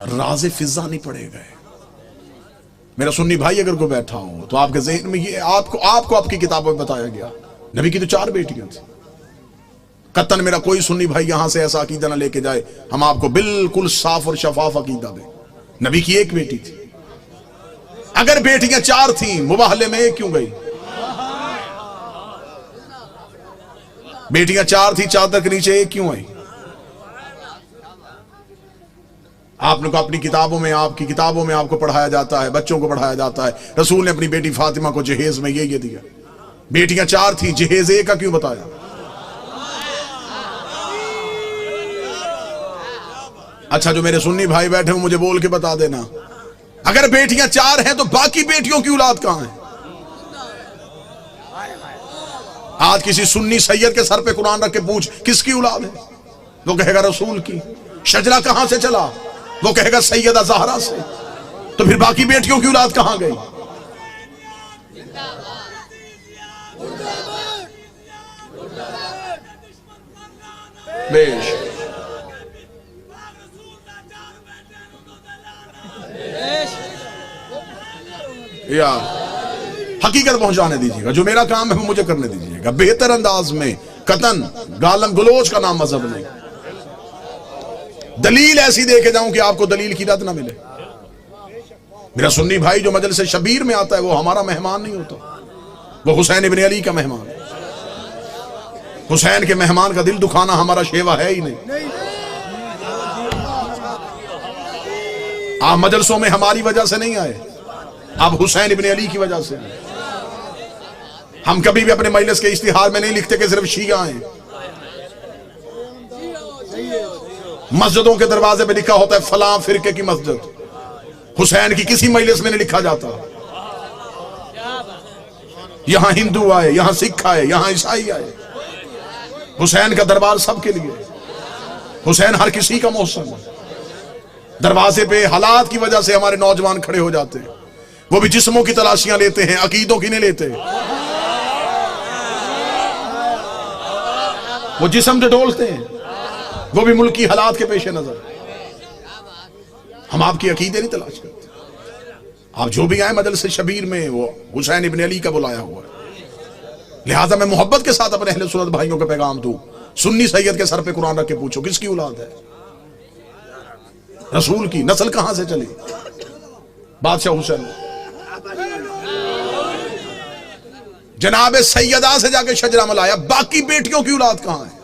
راز فضا نہیں پڑے گئے. میرا سنی بھائی اگر کوئی بیٹھا ہو تو آپ کے ذہن میں یہ آپ کو آپ کی کتابوں میں بتایا گیا نبی کی تو 4 بیٹیاں تھیں. قطن میرا کوئی سنی بھائی یہاں سے ایسا عقیدہ نہ لے کے جائے، ہم آپ کو بالکل صاف اور شفاف عقیدہ دیں. نبی کی 1 بیٹی تھی. اگر بیٹیاں 4 تھیں مباہلے میں 1 کیوں گئی؟ بیٹیاں 4 تھیں، چادر کے نیچے 1 کیوں آئی؟ آپ نے کو اپنی کتابوں میں، آپ کی کتابوں میں آپ کو پڑھایا جاتا ہے، بچوں کو پڑھایا جاتا ہے. رسول نے اپنی بیٹی فاطمہ کو جہیز میں یہ دیا. بیٹیاں 4 تھیں، جہیز 1 کا کیوں بتایا؟ اچھا جو میرے سنی بھائی بیٹھے ہوں مجھے بول کے بتا دینا، اگر بیٹیاں 4 ہیں تو باقی بیٹیوں کی اولاد کہاں ہے؟ آج کسی سنی سید کے سر پہ قرآن رکھ کے پوچھ کس کی اولاد ہے، وہ کہے گا رسول کی. شجرہ کہاں سے چلا، وہ کہے گا سیدہ زہرا سے. تو پھر باقی بیٹیوں کی اولاد کہاں گئی؟ بیش یا حقیقت پہنچانے دیجیے گا. جو میرا کام ہے وہ مجھے کرنے دیجیے گا بہتر انداز میں. قطن گالم گلوچ کا نام مذہب نہیں. دلیل ایسی دے کے جاؤں کہ آپ کو دلیل کی رد نہ ملے. میرا سنی بھائی جو مجلس شبیر میں آتا ہے وہ ہمارا مہمان نہیں ہوتا، وہ حسین ابن علی کا مہمان. حسین کے مہمان کا دل دکھانا ہمارا شیوا ہے ہی نہیں. آپ مجلسوں میں ہماری وجہ سے نہیں آئے، آپ حسین ابن علی کی وجہ سے آئے. ہم کبھی بھی اپنے مجلس کے اشتہار میں نہیں لکھتے کہ صرف شیعہ ہیں. مسجدوں کے دروازے پہ لکھا ہوتا ہے فلاں فرقے کی مسجد. حسین کی کسی مجلس میں نہیں لکھا جاتا. یہاں ہندو آئے، یہاں سکھ آئے، یہاں عیسائی آئے. حسین کا دربار سب کے لیے. حسین ہر کسی کا محسن ہے. دروازے پہ حالات کی وجہ سے ہمارے نوجوان کھڑے ہو جاتے ہیں، وہ بھی جسموں کی تلاشیاں لیتے ہیں، عقیدوں کی نہیں لیتے. وہ جسم جو ڈولتے ہیں وہ بھی ملکی حالات کے پیش نظر. ہم آپ کی عقیدے نہیں تلاش کرتے. آپ جو بھی آئے مجلس شبیر میں وہ حسین ابن علی کا بلایا ہوا ہے. لہٰذا میں محبت کے ساتھ اپنے اہل سنت بھائیوں کا پیغام دوں، سنی سید کے سر پہ قرآن رکھ کے پوچھو کس کی اولاد ہے؟ رسول کی. نسل کہاں سے چلی؟ بادشاہ حسین. جناب سیدہ سے جا کے شجرہ ملایا، باقی بیٹیوں کی اولاد کہاں ہے؟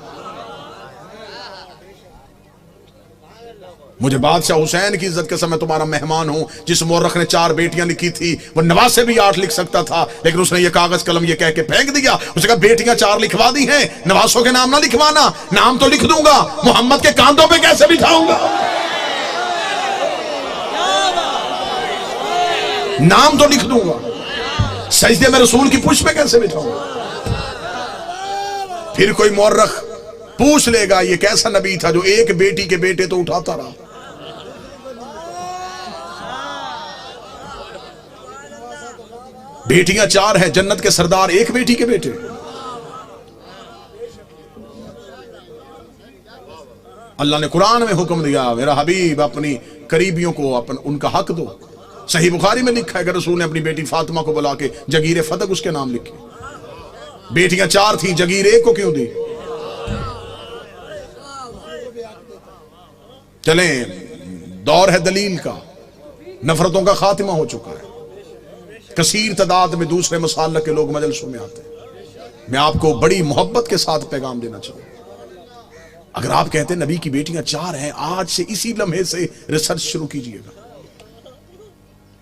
مجھے بادشاہ حسین کی عزت کے سمے تمہارا مہمان ہوں. جس مورخ نے 4 بیٹیاں لکھی تھی وہ نواسے بھی 8 لکھ سکتا تھا، لیکن اس نے یہ کاغذ قلم یہ کہہ کے پھینک دیا. اس نے کہا بیٹیاں 4 لکھوا دی ہیں، نواسوں کے نام نہ لکھوانا. نام تو لکھ دوں گا، محمد کے کاندھوں پہ کیسے بٹھاؤں گا؟ نام تو لکھ دوں گا، سجدے میں رسول کی پشت پہ کیسے بٹھاؤں گا؟ پھر کوئی مورخ پوچھ لے گا یہ کیسا نبی تھا جو 1 بیٹی کے بیٹے تو اٹھاتا رہا. بیٹیاں 4 ہیں، جنت کے سردار 1 بیٹی کے بیٹے. اللہ نے قرآن میں حکم دیا میرا حبیب اپنی قریبیوں کو ان کا حق دو. صحیح بخاری میں لکھا ہے کہ رسول نے اپنی بیٹی فاطمہ کو بلا کے جگیر فتق اس کے نام لکھی. بیٹیاں 4 تھیں، جگیر 1 کو کیوں دی؟ چلیں دور ہے دلیل کا، نفرتوں کا خاتمہ ہو چکا ہے. کثیر تعداد میں دوسرے مسالک کے لوگ مجلسوں میں آتے ہیں. میں آپ کو بڑی محبت کے ساتھ پیغام دینا چاہوں. اگر آپ کہتے ہیں نبی کی بیٹیاں 4 ہیں، آج سے اسی لمحے سے ریسرچ شروع کیجئے گا.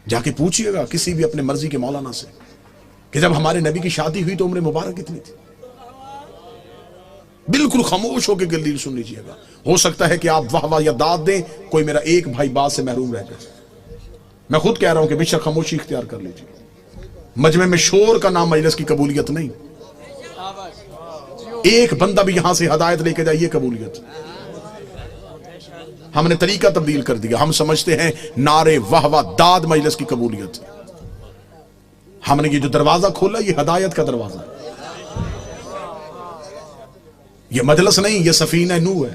جا کے پوچھئے گا کسی بھی اپنے مرضی کے مولانا سے کہ جب ہمارے نبی کی شادی ہوئی تو عمر مبارک کتنی تھی. بالکل خاموش ہو کے دلیل سن لیجئے گا. ہو سکتا ہے کہ آپ واہ واہ یا داد دیں، کوئی میرا 1 بھائی بات سے محروم رہ جائے. میں خود کہہ رہا ہوں کہ بے شک خاموشی اختیار کر لیجئے. مجمع میں شور کا نام مجلس کی قبولیت نہیں. 1 بندہ بھی یہاں سے ہدایت لے کے جائے یہ قبولیت. ہم نے طریقہ تبدیل کر دیا. ہم سمجھتے ہیں نعرے واہ واہ داد مجلس کی قبولیت. ہم نے یہ جو دروازہ کھولا یہ ہدایت کا دروازہ ہے. یہ مجلس نہیں، یہ سفینہ نوح ہے.